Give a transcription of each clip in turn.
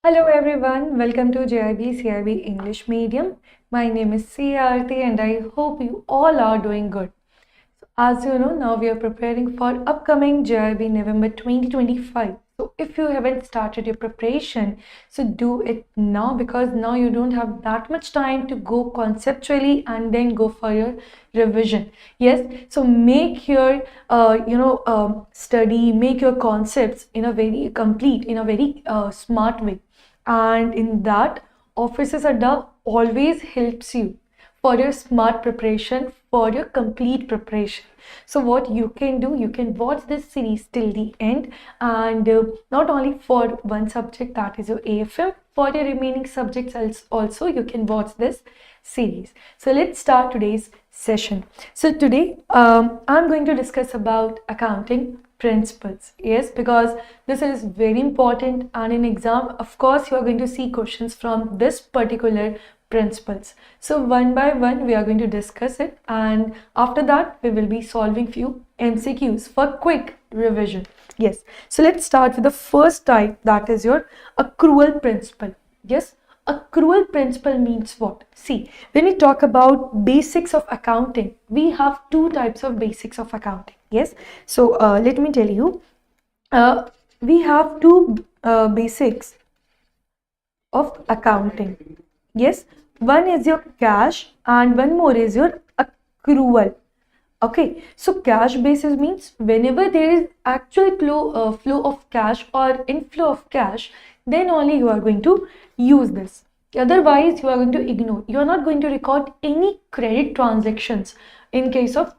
Hello everyone, welcome to JAIIB CIB English Medium. My name is Aarti and I hope you all are doing good. As you know, now we are preparing for upcoming JAIIB November 2025. So if you haven't started your preparation, so do it now because now you don't have that much time to go conceptually and then go for your revision. Yes, so make your study, make your concepts in a very complete, in a very smart way, and in that Offices Adda always helps you for your smart preparation, for your complete preparation. So what you can do, you can watch this series till the end, and not only for one subject, that is your AFM, for your remaining subjects also you can watch this series. So let's start today's session. So today I'm going to discuss about accounting principles. Yes, because this is very important, and in exam of course you are going to see questions from this particular principles. So one by one we are going to discuss it, and after that we will be solving few MCQs for quick revision. Yes, so let's start with the first type, that is your accrual principle. Yes, accrual principle means what? See, when we talk about basics of accounting, we have two types of basics of accounting. Yes, so let me tell you, we have two basics of accounting. Yes, one is your cash and one more is your accrual. Okay, so cash basis means whenever there is actual flow of cash or inflow of cash, then only you are going to use this. Otherwise, you are going to ignore. You are not going to record any credit transactions in case of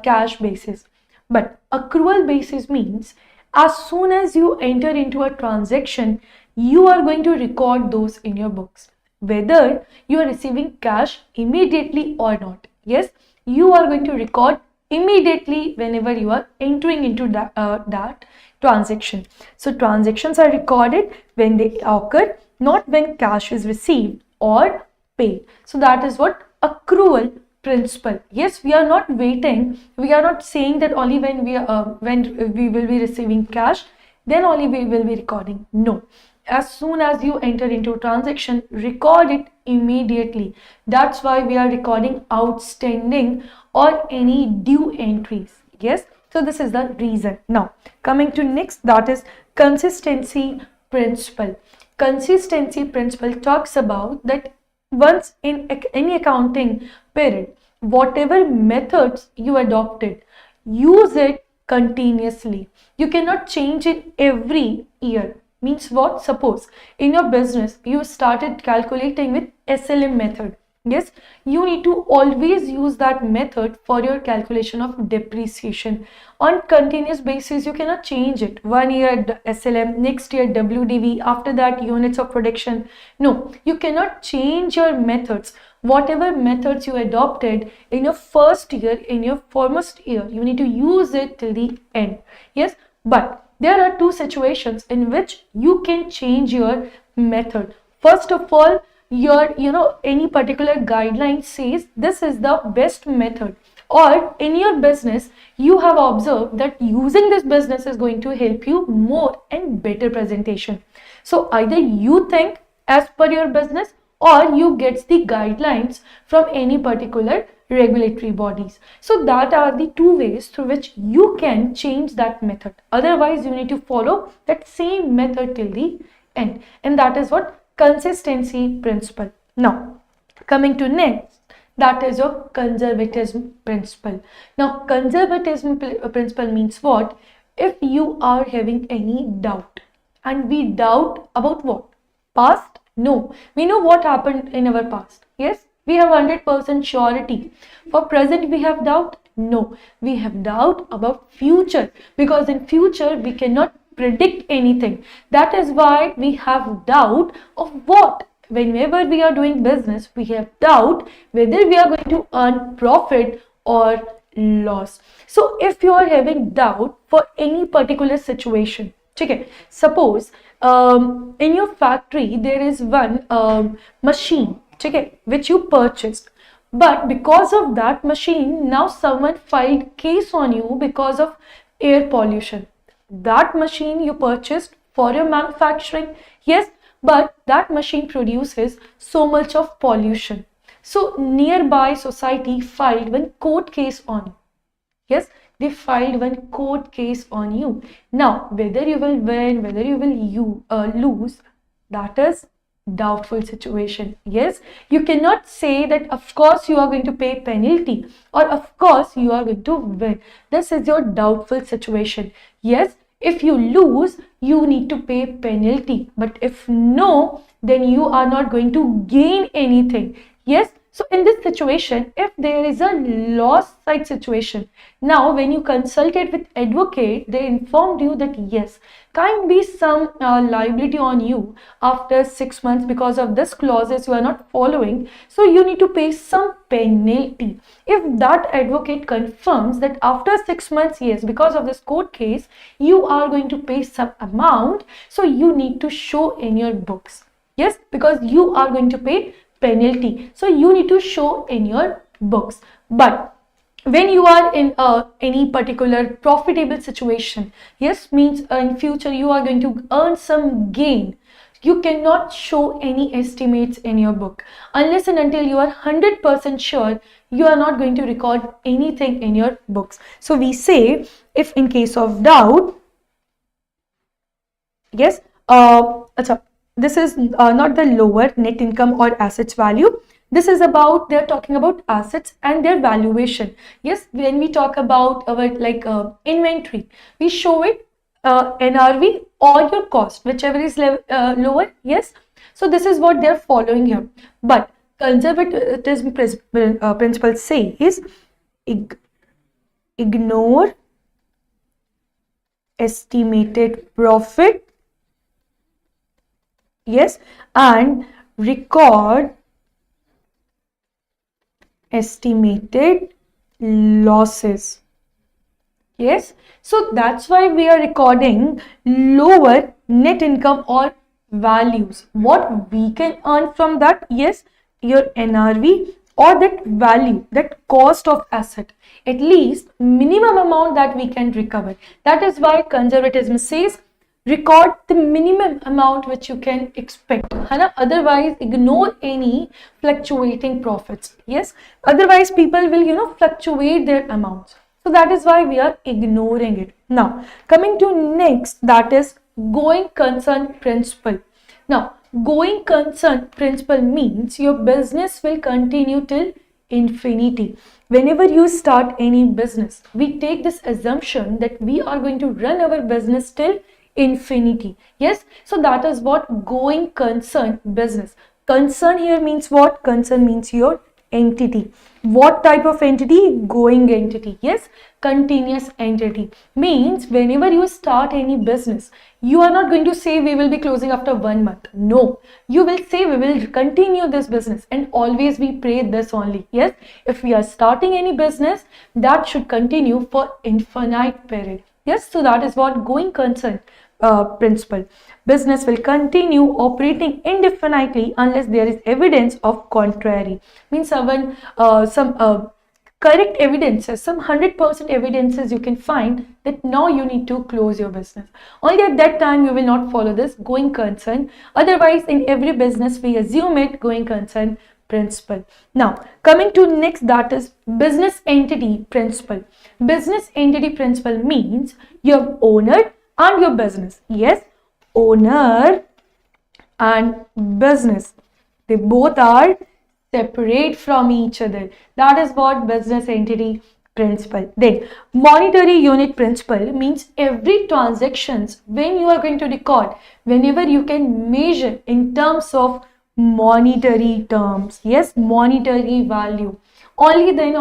cash basis. But accrual basis means as soon as you enter into a transaction, you are going to record those in your books, whether you are receiving cash immediately or not. Yes, you are going to record immediately whenever you are entering into that transaction. So transactions are recorded when they occur, not when cash is received or paid. So that is what accrual principle. Yes, we are not waiting. We are not saying that only when we will be receiving cash, then only we will be recording. No, as soon as you enter into a transaction, record it immediately. That's why we are recording outstanding or any due entries. Yes, so this is the reason. Now coming to next, that is consistency principle. Consistency principle talks about that once in any accounting period, whatever methods you adopted, use it continuously. You cannot change it every year. Means what? Suppose in your business you started calculating with SLM method. Yes, you need to always use that method for your calculation of depreciation. On continuous basis, you cannot change it. 1 year SLM, next year WDV, after that units of production. No, you cannot change your methods. Whatever methods you adopted in your first year, in your foremost year, you need to use it till the end. Yes, but there are two situations in which you can change your method. First of all, any particular guideline says this is the best method, or in your business you have observed that using this business is going to help you more and better presentation. So either you think as per your business, or you get the guidelines from any particular regulatory bodies. So that are the two ways through which you can change that method. Otherwise, you need to follow that same method till the end, and that is what consistency principle. Now coming to next, that is your conservatism principle. Now conservatism principle means what? If you are having any doubt, and we doubt about what? Past? No, we know what happened in our past. Yes, we have 100% surety. For present we have doubt? No, we have doubt about future, because in future we cannot predict anything. That is why we have doubt of what? Whenever we are doing business, we have doubt whether we are going to earn profit or loss. So if you are having doubt for any particular situation, okay, suppose in your factory there is one machine, okay, which you purchased, but because of that machine now someone filed case on you because of air pollution. That machine you purchased for your manufacturing, yes, but that machine produces so much of pollution. So nearby society filed one court case on you. Yes, they filed one court case on you. Now, whether you will win, whether you will lose, that is doubtful situation. Yes, you cannot say that of course you are going to pay penalty or of course you are going to win. This is your doubtful situation. Yes, if you lose, you need to pay penalty. But if no, then you are not going to gain anything. Yes, so in this situation, if there is a loss side situation, now when you consulted with advocate, they informed you that yes, can be some liability on you after 6 months because of this clauses you are not following. So you need to pay some penalty. If that advocate confirms that after 6 months, yes, because of this court case, you are going to pay some amount, so you need to show in your books. Yes, because you are going to pay penalty, so you need to show in your books. But when you are in any particular profitable situation, yes, means in future you are going to earn some gain, you cannot show any estimates in your book unless and until you are 100% sure. You are not going to record anything in your books. So we say, if in case of doubt, yes, this is not the lower net income or assets value. This is about, they're talking about assets and their valuation. Yes, when we talk about our inventory, we show it NRV or your cost, whichever is lower. Yes, so this is what they're following here. But conservatism principle says ignore estimated profit, yes, and record estimated losses. Yes, so that's why we are recording lower net income or values. What we can earn from that, yes, your NRV or that value, that cost of asset, at least minimum amount that we can recover. That is why conservatism says record the minimum amount which you can expect, otherwise ignore any fluctuating profits. Yes, otherwise people will fluctuate their amounts. So that is why we are ignoring it. Now coming to next, that is going concern principle. Now going concern principle means your business will continue till infinity. Whenever you start any business, we take this assumption that we are going to run our business till infinity. Yes, so that is what going concern business. Concern here means what? Concern means your entity. What type of entity? Going entity. Yes, continuous entity means whenever you start any business, you are not going to say we will be closing after 1 month. No, you will say we will continue this business, and always we pray this only. Yes, if we are starting any business, that should continue for infinite period. Yes, so that is what going concern principle. Business will continue operating indefinitely unless there is evidence of contrary. Means some correct evidences, some 100% evidences you can find that now you need to close your business. Only at that time you will not follow this going concern. Otherwise, in every business we assume it going concern principle. Now coming to next, that is business entity principle. Business entity principle means your owner and your business. Yes, owner and business, they both are separate from each other. That is what business entity principle. Then monetary unit principle means every transactions when you are going to record, whenever you can measure in terms of monetary terms. Yes, monetary value, only then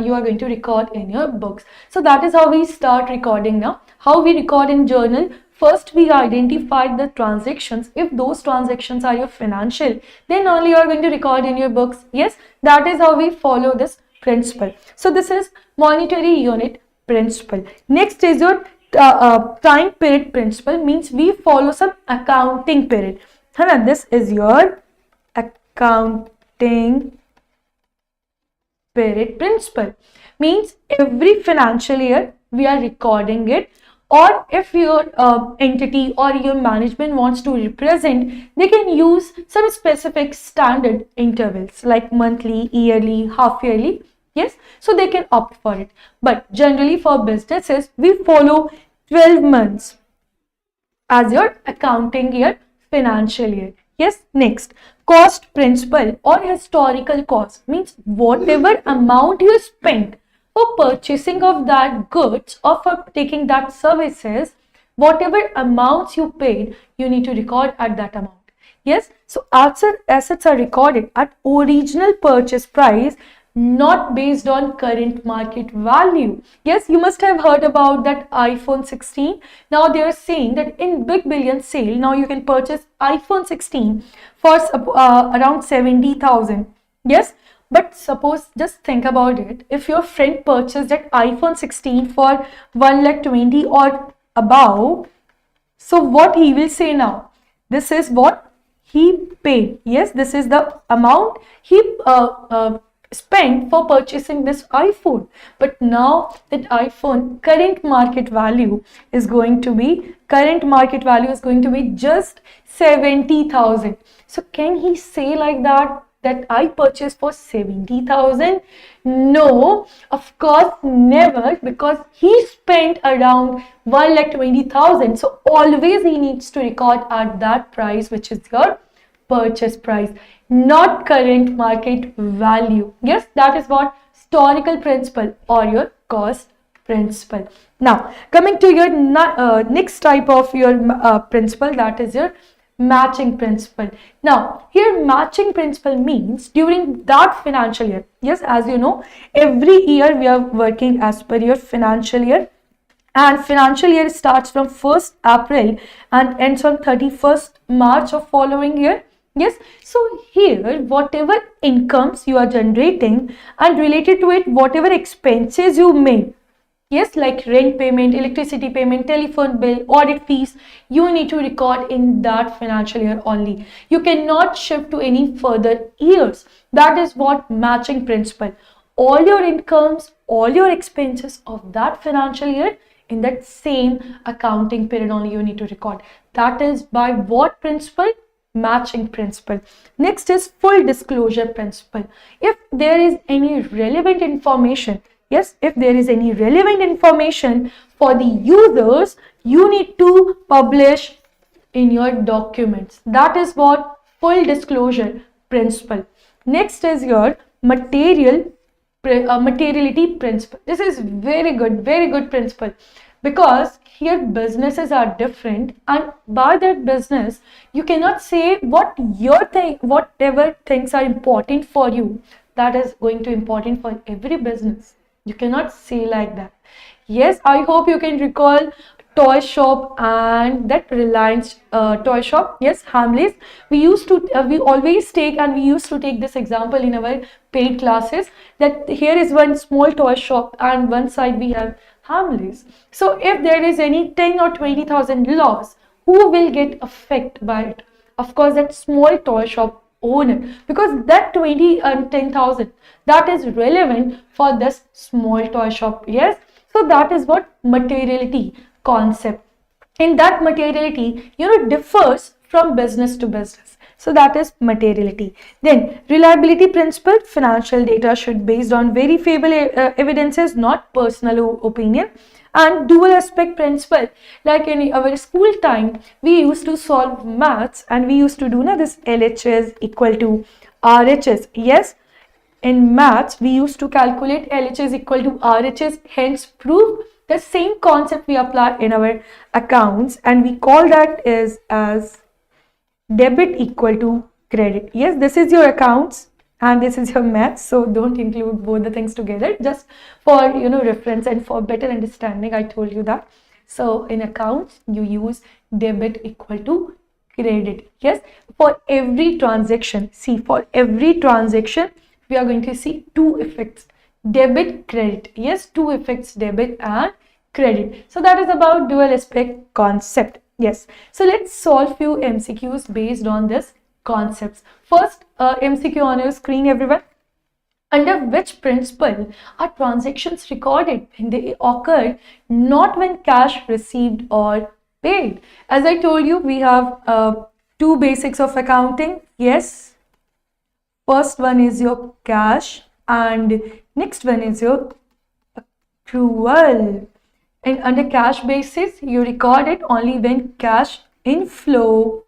you are going to record in your books. So that is how we start recording now. How we record in journal? First we identify the transactions. If those transactions are your financial, then only you are going to record in your books. Yes, that is how we follow this principle. So this is monetary unit principle. Next is your time period principle, means we follow some accounting period. This is your accounting period principle, means every financial year we are recording it or if your entity or your management wants to represent, they can use some specific standard intervals like monthly, yearly, half yearly. Yes, so they can opt for it. But generally for businesses, we follow 12 months as your accounting year, financial year. Yes, next, cost principle or historical cost means whatever amount you spent for purchasing of that goods or for taking that services, whatever amounts you paid, you need to record at that amount. Yes, so assets are recorded at original purchase price, not based on current market value. Yes, you must have heard about that iPhone 16. Now they are saying that in big billion sale, now you can purchase iPhone 16 for around 70,000. Yes, but suppose just think about it. If your friend purchased that iPhone 16 for 1,20,000 or above, so what he will say now? This is what he paid. Yes, this is the amount he spent for purchasing this iPhone. But now that iPhone current market value is going to be just 70,000. So can he say like that I purchased for 70,000? No, of course never, because he spent around 1,20,000. So always he needs to record at that price, which is your purchase price, not current market value. Yes, that is what historical principle or your cost principle. Now coming to your next type of your principle, that is your matching principle. Now here matching principle means during that financial year, yes, as you know, every year we are working as per your financial year, and financial year starts from 1st April and ends on 31st March of following year. Yes, so here whatever incomes you are generating and related to it, whatever expenses you made, yes, like rent payment, electricity payment, telephone bill, audit fees, you need to record in that financial year only. You cannot shift to any further years. That is what matching principle. All your incomes, all your expenses of that financial year in that same accounting period only you need to record. That is by what principle? Matching principle. Next is full disclosure principle. If there is any relevant information, yes, if there is any relevant information for the users, you need to publish in your documents. That is what full disclosure principle. Next is your materiality principle. This is very good principle, because here businesses are different, and by that business you cannot say whatever things are important for you, that is going to important for every business. You cannot say like that. Yes, I hope you can recall toy shop and that Reliance toy shop. Yes, Hamleys. We used to we used to take this example in our paid classes, that here is one small toy shop and one side we have Hamleys. So if there is any 10 or 20,000 loss, who will get affected by it? Of course, that small toy shop owner, because that 20 and 10,000, that is relevant for this small toy shop. Yes, so that is what materiality concept. In that materiality, differs from business to business. So that is materiality. Then reliability principle, financial data should be based on verifiable evidences, not personal opinion. And dual aspect principle, like in our school time, we used to solve maths and we used to do this LHS equal to RHS. Yes, in maths, we used to calculate LHS equal to RHS, hence prove the same concept we apply in our accounts, and we call that as debit equal to credit. Yes, this is your accounts and this is your maths, so don't include both the things together, just for reference and for better understanding. I told you that. So in accounts you use debit equal to credit. Yes, for every transaction, we are going to see two effects, debit, credit. Yes, two effects, debit and credit. So that is about dual aspect concept. Yes, so let's solve few MCQs based on this concepts. First MCQ on your screen, everyone. Under which principle are transactions recorded when they occur, not when cash received or paid? As I told you, we have two basics of accounting. Yes, first one is your cash, and next one is your accrual. And under cash basis, you record it only when cash inflow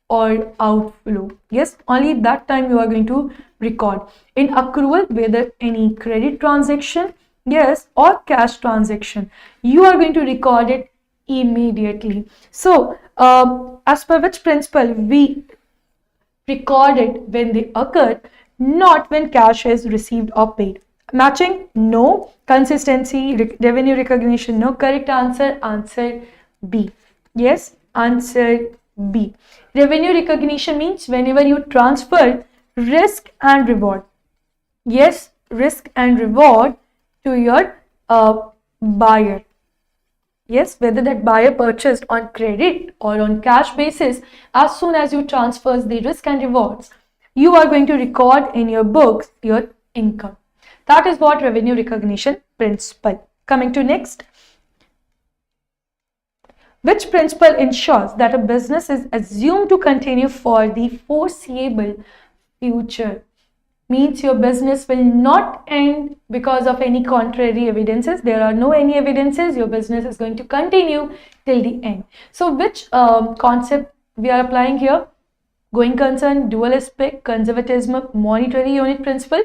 or outflow. Yes, only that time you are going to record. In accrual, whether any credit transaction, yes, or cash transaction, you are going to record it immediately. So, as per which principle we record it when they occur, not when cash is received or paid. Matching? No. Consistency, revenue recognition? No. Correct answer? Answer B. Yes, answer B. Revenue recognition means whenever you transfer risk and reward. Yes, risk and reward to your buyer. Yes, whether that buyer purchased on credit or on cash basis, as soon as you transfers the risk and rewards, you are going to record in your books your income. That is what revenue recognition principle. Coming to next. Which principle ensures that a business is assumed to continue for the foreseeable future? Means your business will not end because of any contrary evidences. There are no any evidences. Your business is going to continue till the end. So which concept we are applying here? Going concern, dual aspect, conservatism, monetary unit principle.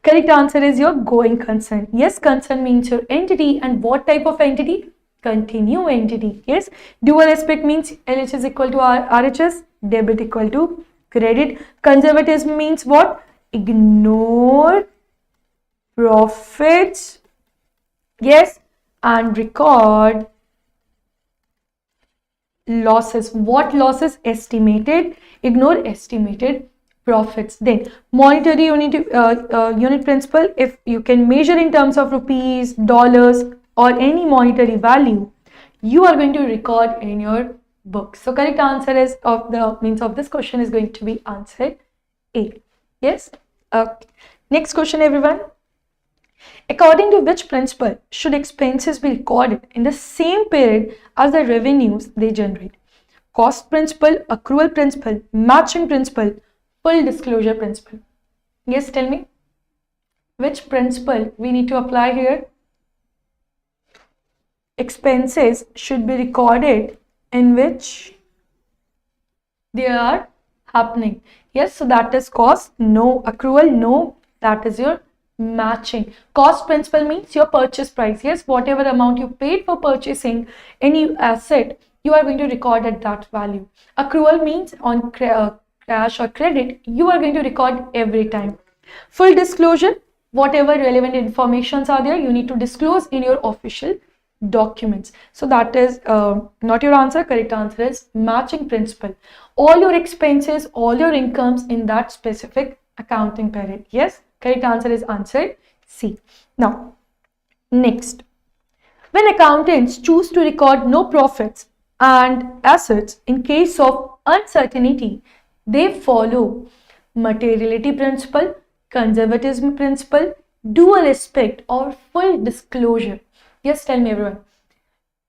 Correct answer is your going concern. Yes, concern means your entity, and what type of entity? Continue entity. Yes, dual aspect means LH is equal to RHS, debit equal to credit. Conservatism means what? Ignore profits, yes, and record losses. What losses? Estimated. Ignore estimated profits. Then monetary unit principle. If you can measure in terms of rupees, dollars, or any monetary value, you are going to record in your book. So correct answer is of this question is going to be answer A. Yes. Next question, everyone. According to which principle should expenses be recorded in the same period as the revenues they generate? Cost principle, accrual principle, matching principle, full disclosure principle. Yes, tell me. Which principle we need to apply here? Expenses should be recorded in which they are happening. Yes, so that is cost. No. Accrual. No. That is your matching. Cost principle means your purchase price. Yes, whatever amount you paid for purchasing any asset, you are going to record at that value. Accrual means on cash or credit, you are going to record every time. Full disclosure, whatever relevant informations are there, you need to disclose in your official documents. So that is not your answer. Correct answer is matching principle. All your expenses, all your incomes in that specific accounting period. Yes, correct answer is answer C. Now, next. When accountants choose to record no profits and assets in case of uncertainty, they follow materiality principle, conservatism principle, dual aspect, or full disclosure. Yes, tell me, everyone.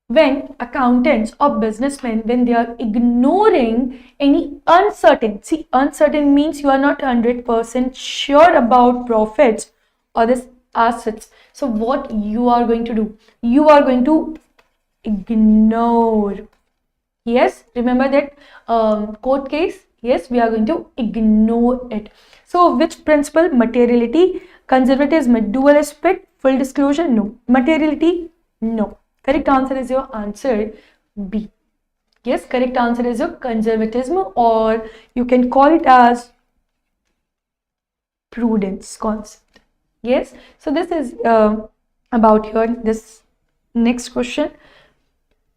When accountants or businessmen, when they are ignoring any uncertain, see, uncertain means you are not 100% sure about profits or this assets. So what you are going to do? You are going to ignore. Yes, remember that court case? Yes, we are going to ignore it. So which principle? Materiality, conservatism, dual aspect, full disclosure? No. Materiality? No. Correct answer is your answer B. Yes, correct answer is your conservatism, or you can call it as prudence concept. Yes, so this is about here. This next question.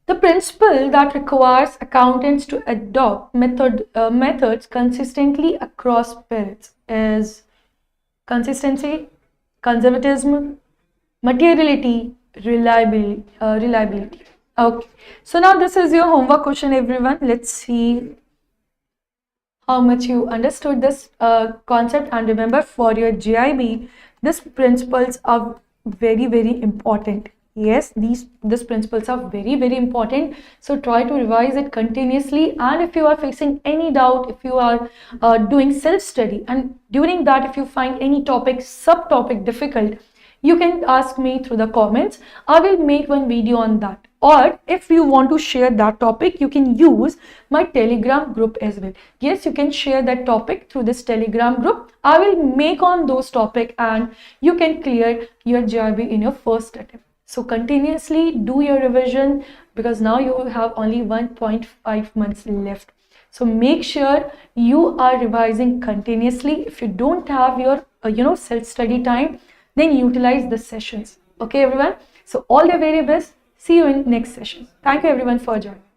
The principle that requires accountants to adopt methods consistently across periods is consistency, conservatism, materiality, reliability. Okay, so now this is your homework question, everyone. Let's see how much you understood this concept. And remember, for your JIB, these principles are very, very important. Yes, these principles are very, very important. So try to revise it continuously. And if you are facing any doubt, if you are doing self-study, and during that, if you find any topic, subtopic difficult, you can ask me through the comments. I will make one video on that. Or if you want to share that topic, you can use my Telegram group as well. Yes, you can share that topic through this Telegram group. I will make on those topic and you can clear your JIB in your first attempt. So continuously do your revision, because now you have only 1.5 months left. So make sure you are revising continuously. If you don't have your self-study time, then utilize the sessions. Okay, everyone. So all the very best. See you in next session. Thank you everyone for joining.